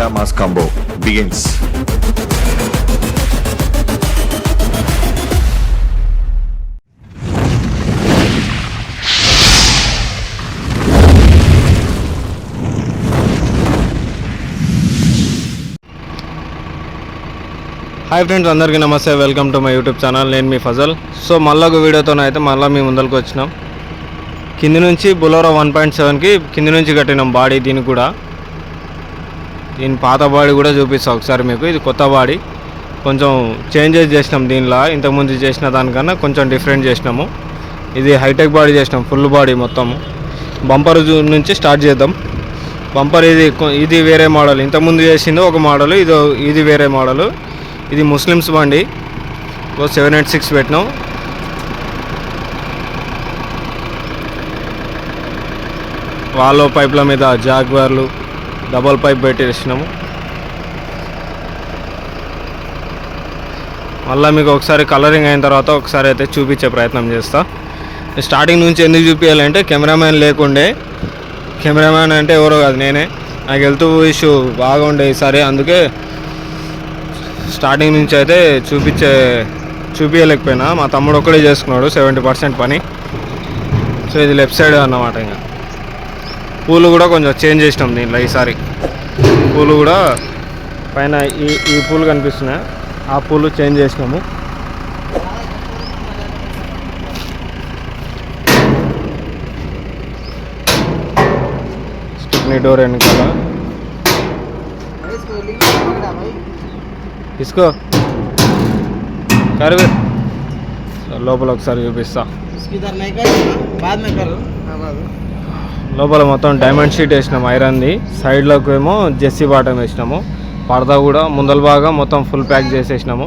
Mega Mass Combo begins. Hi friends, అందరికీ నమస్తే. Welcome to my YouTube channel. నేను మీ Fazal. So మళ్ళీ ఒక వీడియోతోనైతే మళ్ళీ మీ ముందరికి వచ్చినాం. కింది నుంచి బొలోరో 1.7కి కింది నుంచి కట్టినాం బాడీ. దీనికి కూడా దీని పాత బాడీ కూడా చూపిస్తాం ఒకసారి మీకు. ఇది కొత్త బాడీ, కొంచెం చేంజెస్ చేసినాం దీనిలో. ఇంతకుముందు చేసిన దానికన్నా కొంచెం డిఫరెంట్ చేసినాము. ఇది హైటెక్ బాడీ చేసినాం, ఫుల్ బాడీ మొత్తము. బంపర్ నుంచి స్టార్ట్ చేద్దాం. బంపర్ ఇది వేరే మోడల్, ఇంతకుముందు చేసింది ఒక మోడల్, ఇది వేరే మోడలు. ఇది ముస్లిమ్స్ బండి, 786 పెట్టినాం. వాల్లో పైప్ల మీద జాగ్వార్లు డబల్ పైప్ పెట్టేసినాము. మళ్ళీ మీకు ఒకసారి కలరింగ్ అయిన తర్వాత ఒకసారి అయితే చూపించే ప్రయత్నం చేస్తా. స్టార్టింగ్ నుంచి ఎందుకు చూపించాలంటే కెమెరామ్యాన్ లేకుండే. కెమెరామ్యాన్ అంటే ఎవరో కాదు, నేనే. నాకు హెల్త్ ఇష్యూ బాగా ఉండే ఈసారి, అందుకే స్టార్టింగ్ నుంచి అయితే చూపించలేకపోయినా. మా తమ్ముడు ఒక్కడే చేసుకున్నాడు 70% పని. సో ఇది లెఫ్ట్ సైడ్ అన్నమాట. ఇంకా పూలు కూడా కొంచెం చేంజ్ చేసినాం దీంట్లో ఈసారి. పూలు కూడా పైన ఈ పూలు కనిపిస్తున్నాయి, ఆ పూలు చేంజ్ చేసినాము. స్టిప్నీ డోర్ వెనకాల తీసుకో కరివే. లోపల ఒకసారి చూపిస్తా. లోపల మొత్తం డైమండ్ షీట్ వేసినాము, ఐరన్ది. సైడ్లోకి ఏమో జెస్సీ బాటం వేసినాము. పరదా కూడా ముందల బాగా మొత్తం ఫుల్ ప్యాక్ చేసేసినాము.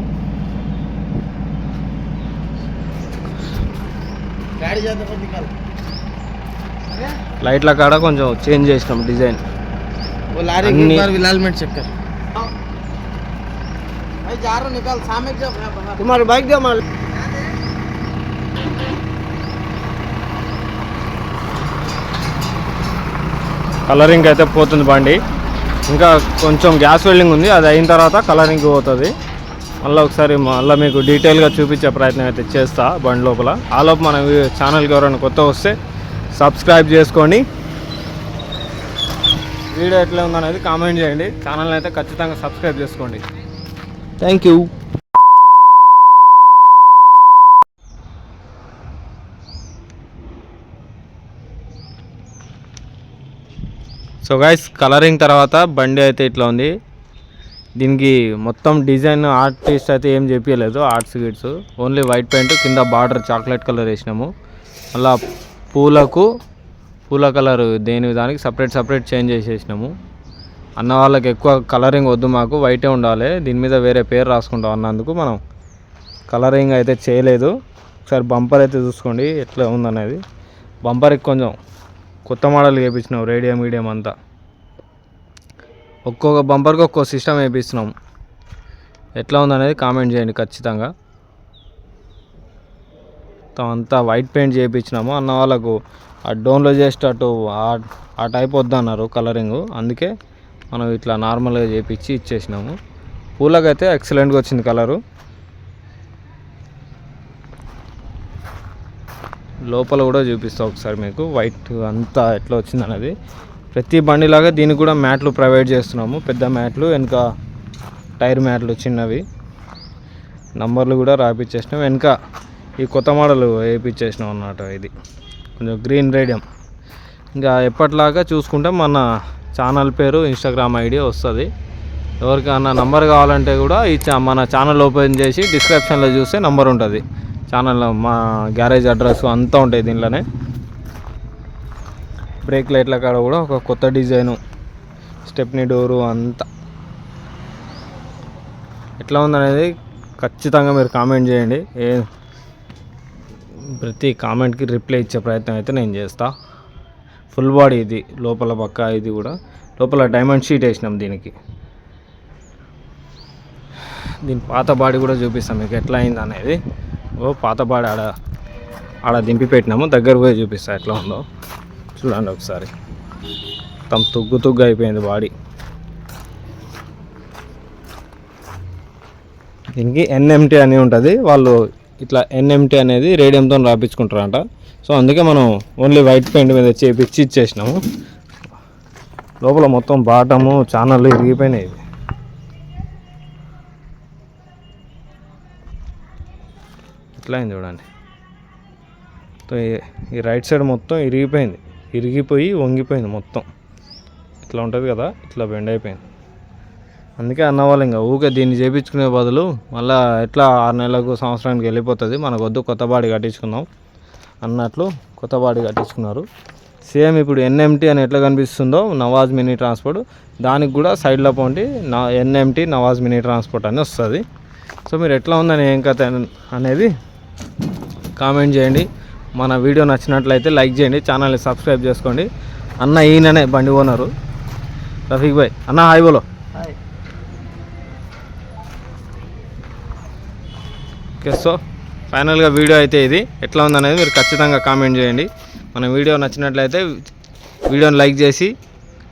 లైట్ల కాడ కొంచెం చేంజ్ చేసినాము డిజైన్. కలరింగ్ అయితే పోతుంది బండి. ఇంకా కొంచెం గ్యాస్ వెల్డింగ్ ఉంది, అది అయిన తర్వాత కలరింగ్ పోతుంది. మళ్ళీ మీకు డీటెయిల్గా చూపించే ప్రయత్నం అయితే చేస్తా బండి లోపల. ఆ లోపు మన ఛానల్కి ఎవరైనా కొత్త వస్తే సబ్స్క్రైబ్ చేసుకోండి. వీడియో ఎట్లా ఉందనేది కామెంట్ చేయండి. ఛానల్ని అయితే ఖచ్చితంగా సబ్స్క్రైబ్ చేసుకోండి. Thank you. So guys, colouring తర్వాత బండి అయితే ఇట్లా ఉంది. దీనికి మొత్తం డిజైన్ ఆర్టిస్ట్ అయితే ఏం చెప్పలేదు, ఆర్ట్స్ గిట్స్. ఓన్లీ వైట్ పెయింట్, కింద బార్డర్ చాక్లెట్ కలర్ వేసినాము. అలా పూల కలర్ దానికి సపరేట్ చేంజ్ చేసేసినాము. అన్న వాళ్ళకి ఎక్కువ కలరింగ్ వద్దు, మాకు వైటే ఉండాలి, దీని మీద వేరే పేరు రాసుకుంటాం అన్నందుకు మనం కలరింగ్ అయితే చేయలేదు. ఒకసారి బంపర్ అయితే చూసుకోండి ఎట్లా ఉందనేది. బంపర్కి కొంచెం కొత్త మోడల్ వేయించినాం, రేడియం మీడియం అంతా. ఒక్కొక్క బంపర్కి ఒక్కో సిస్టమ్ వేయిస్తున్నాం. ఎట్లా ఉందనేది కామెంట్ చేయండి ఖచ్చితంగా. అంతా వైట్ పెయింట్ చేయించినాము. అన్న వాళ్ళకు ఆ డోన్లో చేసేటట్టు ఆ టైప్ వద్దన్నారు కలరింగ్, అందుకే మనం ఇట్లా నార్మల్గా చేయించి ఇచ్చేసినాము. పూలకైతే ఎక్సలెంట్గా వచ్చింది కలరు. లోపల కూడా చూపిస్తాం ఒకసారి మీకు, వైట్ అంతా ఎట్లా వచ్చింది అనేది. ప్రతి బండిలాగా దీనికి కూడా మ్యాట్లు ప్రొవైడ్ చేస్తున్నాము, పెద్ద మ్యాట్లు, వెనక టైర్ మ్యాట్లు చిన్నవి. నంబర్లు కూడా రాపిచ్చేసినాం. వెనక ఈ కొత్త మోడల్ వేయించేసినాం అన్నమాట. ఇది కొంచెం గ్రీన్ రేడియం. ఇంకా ఎప్పటిలాగా చూసుకుంటే మన ఛానల్ పేరు, ఇన్స్టాగ్రామ్ ఐడి వస్తుంది. ఎవరికైనా నంబర్ కావాలంటే కూడా మన ఛానల్ ఓపెన్ చేసి డిస్క్రిప్షన్లో చూస్తే నంబర్ ఉంటుంది. ఛానల్లో మా గ్యారేజ్ అడ్రస్ అంతా ఉంటాయి దీనిలోనే. బ్రేక్ లైట్ల కాడ కూడా ఒక కొత్త డిజైను, స్టెప్నీ డోరు అంతా ఎట్లా ఉందనేది ఖచ్చితంగా మీరు కామెంట్ చేయండి. ప్రతి కామెంట్కి రిప్లై ఇచ్చే ప్రయత్నం అయితే నేను చేస్తా. ఫుల్ బాడీ ఇది, లోపల పక్క ఇది కూడా లోపల డైమండ్ షీట్ వేసినాం దీనికి. దీని పాత బాడీ కూడా చూపిస్తాం మీకు ఎట్లా అయింది అనేది. పాత బాడీ ఆడ దింపి పెట్టినాము, దగ్గర పోయి చూపిస్తా ఎట్లా ఉందో చూడండి ఒకసారి. మొత్తం తుగ్గు అయిపోయింది బాడీ. దీనికి ఎన్ఎంటీ అని ఉంటుంది. వాళ్ళు ఇట్లా ఎన్ఎంటీ అనేది రేడియంతో రాపించుకుంటారంట. సో అందుకే మనం ఓన్లీ వైట్ పెయింట్ మీద చేపించి ఇచ్చేసినాము. లోపల మొత్తం బాటము ఛానళ్ళు ఇరిగిపోయినాయి. ఇట్లా అయింది చూడండి. ఈ రైట్ సైడ్ మొత్తం ఇరిగిపోయి వంగిపోయింది మొత్తం. ఇట్లా ఉంటుంది కదా, ఇట్లా బెండ్ అయిపోయింది. అందుకే అన్నవాళ్ళు ఇంకా ఊకే దీన్ని చేయించుకునే బదులు మళ్ళీ ఎట్లా 6 నెలలకు సంవత్సరానికి వెళ్ళిపోతుంది, మనకు వద్దు కొత్త బాడీ కట్టించుకుందాం అన్నట్లు కొత్త బాడీ కట్టించుకున్నారు. సేమ్ ఇప్పుడు ఎన్ఎంటీ అని ఎట్లా కనిపిస్తుందో నవాజ్ మినీ ట్రాన్స్పోర్ట్, దానికి కూడా సైడ్లో పోండి ఎన్ఎంటీ నవాజ్ మినీ ట్రాన్స్పోర్ట్ అని వస్తుంది. సో మీరు ఎట్లా ఉందని ఏం కథ అనేది కామెంట్ చేయండి. మన వీడియో నచ్చినట్లయితే లైక్ చేయండి, ఛానల్ని సబ్స్క్రైబ్ చేసుకోండి. అన్న ఈయననే బండి ఓనరు రఫీక్ భాయ్. అన్న హాయ్ బోలో. ఓకే, సో ఫైనల్గా వీడియో అయితే ఇది ఎట్లా ఉందనేది మీరు ఖచ్చితంగా కామెంట్ చేయండి. మన వీడియో నచ్చినట్లయితే వీడియోని లైక్ చేసి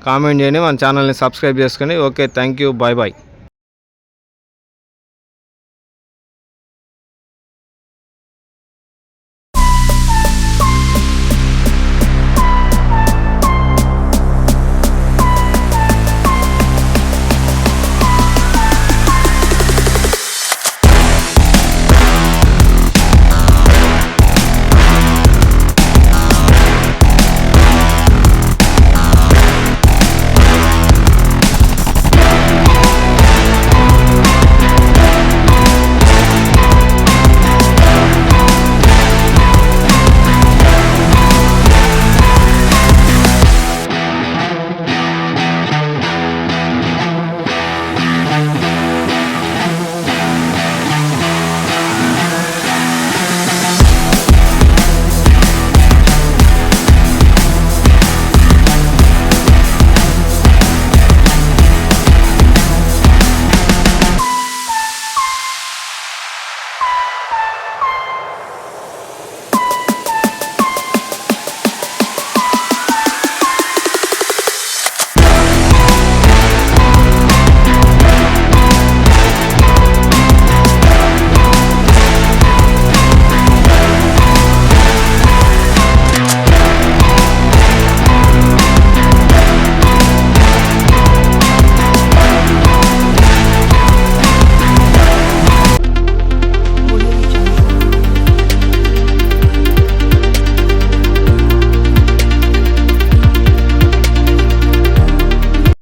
కామెంట్ చేయండి, మన ఛానల్ని సబ్స్క్రైబ్ చేసుకోండి. Okay, thank you, bye bye.